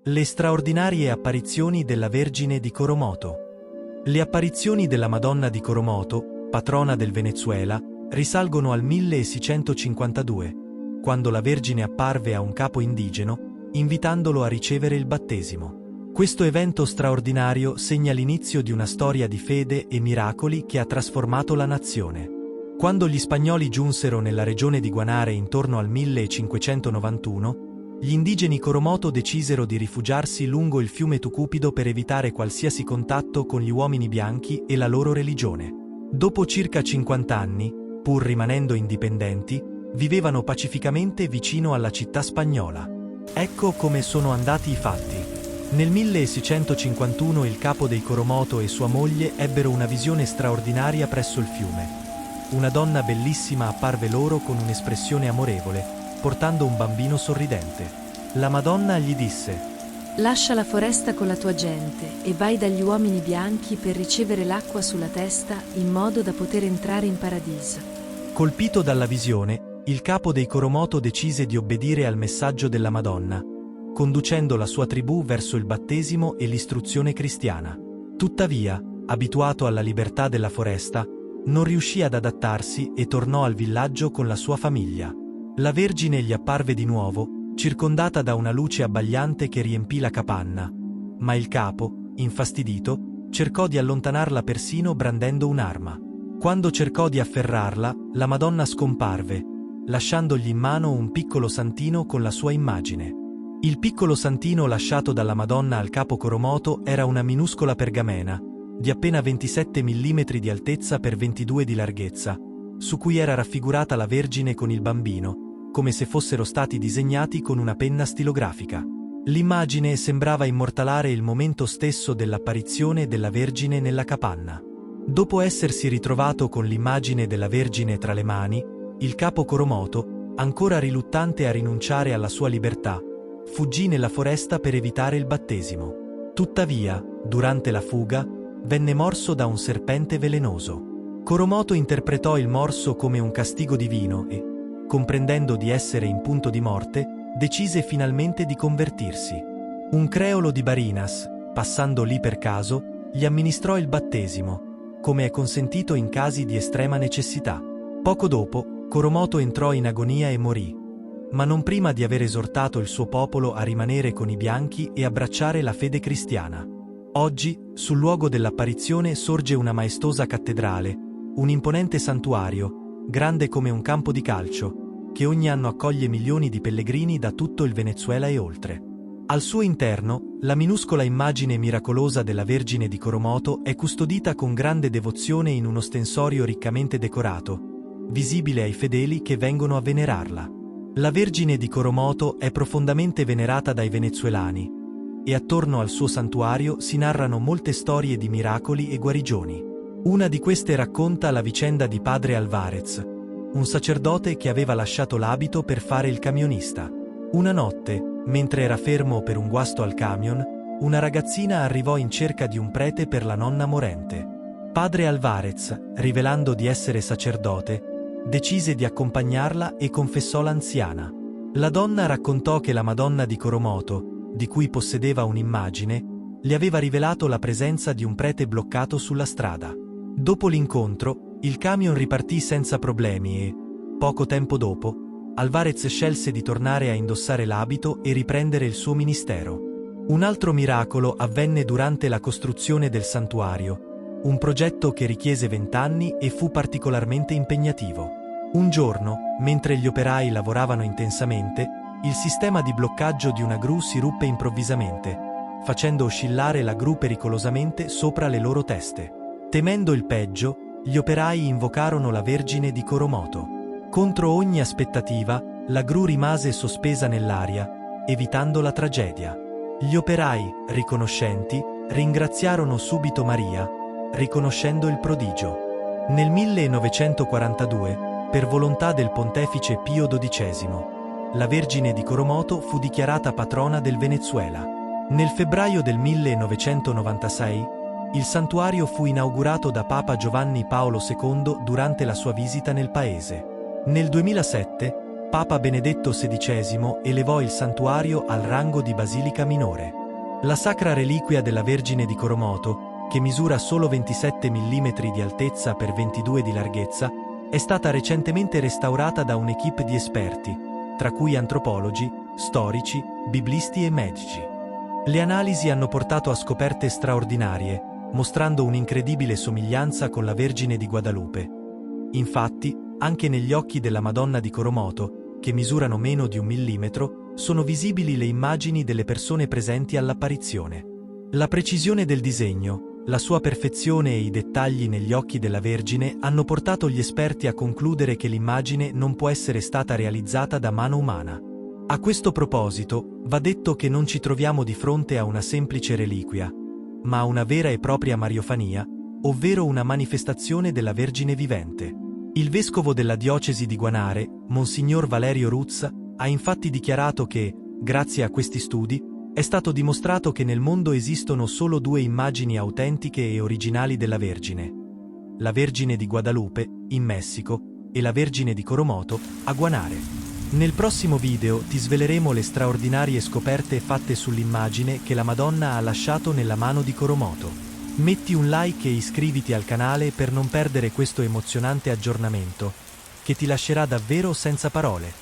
Le straordinarie apparizioni della Vergine di Coromoto. Le apparizioni della Madonna di Coromoto, patrona del Venezuela, risalgono al 1652, quando la Vergine apparve a un capo indigeno, invitandolo a ricevere il battesimo. Questo evento straordinario segna l'inizio di una storia di fede e miracoli che ha trasformato la nazione. Quando gli spagnoli giunsero nella regione di Guanare intorno al 1591, gli indigeni Coromoto decisero di rifugiarsi lungo il fiume Tucupido per evitare qualsiasi contatto con gli uomini bianchi e la loro religione. Dopo circa 50 anni, pur rimanendo indipendenti, vivevano pacificamente vicino alla città spagnola. Ecco come sono andati i fatti. Nel 1651 il capo dei Coromoto e sua moglie ebbero una visione straordinaria presso il fiume. Una donna bellissima apparve loro con un'espressione amorevole, portando un bambino sorridente. La Madonna gli disse: «Lascia la foresta con la tua gente e vai dagli uomini bianchi per ricevere l'acqua sulla testa in modo da poter entrare in paradiso». Colpito dalla visione, il capo dei Coromoto decise di obbedire al messaggio della Madonna, conducendo la sua tribù verso il battesimo e l'istruzione cristiana. Tuttavia, abituato alla libertà della foresta, non riuscì ad adattarsi e tornò al villaggio con la sua famiglia. La Vergine gli apparve di nuovo, circondata da una luce abbagliante che riempì la capanna, ma il capo, infastidito, cercò di allontanarla persino brandendo un'arma. Quando cercò di afferrarla, la Madonna scomparve, lasciandogli in mano un piccolo santino con la sua immagine. Il piccolo santino lasciato dalla Madonna al capo Coromoto era una minuscola pergamena, di appena 27 mm di altezza per 22 di larghezza, su cui era raffigurata la Vergine con il bambino, come se fossero stati disegnati con una penna stilografica. L'immagine sembrava immortalare il momento stesso dell'apparizione della Vergine nella capanna. Dopo essersi ritrovato con l'immagine della Vergine tra le mani, il capo Coromoto, ancora riluttante a rinunciare alla sua libertà, fuggì nella foresta per evitare il battesimo. Tuttavia, durante la fuga, venne morso da un serpente velenoso. Coromoto interpretò il morso come un castigo divino e, comprendendo di essere in punto di morte, decise finalmente di convertirsi. Un creolo di Barinas, passando lì per caso, gli amministrò il battesimo, come è consentito in casi di estrema necessità. Poco dopo, Coromoto entrò in agonia e morì, ma non prima di aver esortato il suo popolo a rimanere con i bianchi e abbracciare la fede cristiana. Oggi, sul luogo dell'apparizione sorge una maestosa cattedrale, un imponente santuario, grande come un campo di calcio, che ogni anno accoglie milioni di pellegrini da tutto il Venezuela e oltre. Al suo interno, la minuscola immagine miracolosa della Vergine di Coromoto è custodita con grande devozione in uno stensorio riccamente decorato, visibile ai fedeli che vengono a venerarla. La Vergine di Coromoto è profondamente venerata dai venezuelani, e attorno al suo santuario si narrano molte storie di miracoli e guarigioni. Una di queste racconta la vicenda di Padre Alvarez, un sacerdote che aveva lasciato l'abito per fare il camionista. Una notte, mentre era fermo per un guasto al camion, una ragazzina arrivò in cerca di un prete per la nonna morente. Padre Alvarez, rivelando di essere sacerdote, decise di accompagnarla e confessò l'anziana. La donna raccontò che la Madonna di Coromoto, di cui possedeva un'immagine, le aveva rivelato la presenza di un prete bloccato sulla strada. Dopo l'incontro, il camion ripartì senza problemi e, poco tempo dopo, Alvarez scelse di tornare a indossare l'abito e riprendere il suo ministero. Un altro miracolo avvenne durante la costruzione del santuario, un progetto che richiese 20 anni e fu particolarmente impegnativo. Un giorno, mentre gli operai lavoravano intensamente, il sistema di bloccaggio di una gru si ruppe improvvisamente, facendo oscillare la gru pericolosamente sopra le loro teste. Temendo il peggio, gli operai invocarono la Vergine di Coromoto. Contro ogni aspettativa, la gru rimase sospesa nell'aria, evitando la tragedia. Gli operai, riconoscenti, ringraziarono subito Maria, riconoscendo il prodigio. Nel 1942, per volontà del pontefice Pio XII, la Vergine di Coromoto fu dichiarata patrona del Venezuela. Nel febbraio del 1996, il santuario fu inaugurato da Papa Giovanni Paolo II durante la sua visita nel paese. Nel 2007, Papa Benedetto XVI elevò il santuario al rango di basilica minore. La sacra reliquia della Vergine di Coromoto, che misura solo 27 mm di altezza per 22 di larghezza, è stata recentemente restaurata da un'equipe di esperti, tra cui antropologi, storici, biblisti e medici. Le analisi hanno portato a scoperte straordinarie, mostrando un'incredibile somiglianza con la Vergine di Guadalupe. Infatti, anche negli occhi della Madonna di Coromoto, che misurano meno di 1 millimetro, sono visibili le immagini delle persone presenti all'apparizione. La precisione del disegno, la sua perfezione e i dettagli negli occhi della Vergine hanno portato gli esperti a concludere che l'immagine non può essere stata realizzata da mano umana. A questo proposito, va detto che non ci troviamo di fronte a una semplice reliquia, ma a una vera e propria mariofania, ovvero una manifestazione della Vergine vivente. Il vescovo della diocesi di Guanare, Monsignor Valerio Ruzza, ha infatti dichiarato che, grazie a questi studi, è stato dimostrato che nel mondo esistono solo 2 immagini autentiche e originali della Vergine: la Vergine di Guadalupe, in Messico, e la Vergine di Coromoto, a Guanare. Nel prossimo video ti sveleremo le straordinarie scoperte fatte sull'immagine che la Madonna ha lasciato nella mano di Coromoto. Metti un like e iscriviti al canale per non perdere questo emozionante aggiornamento, che ti lascerà davvero senza parole.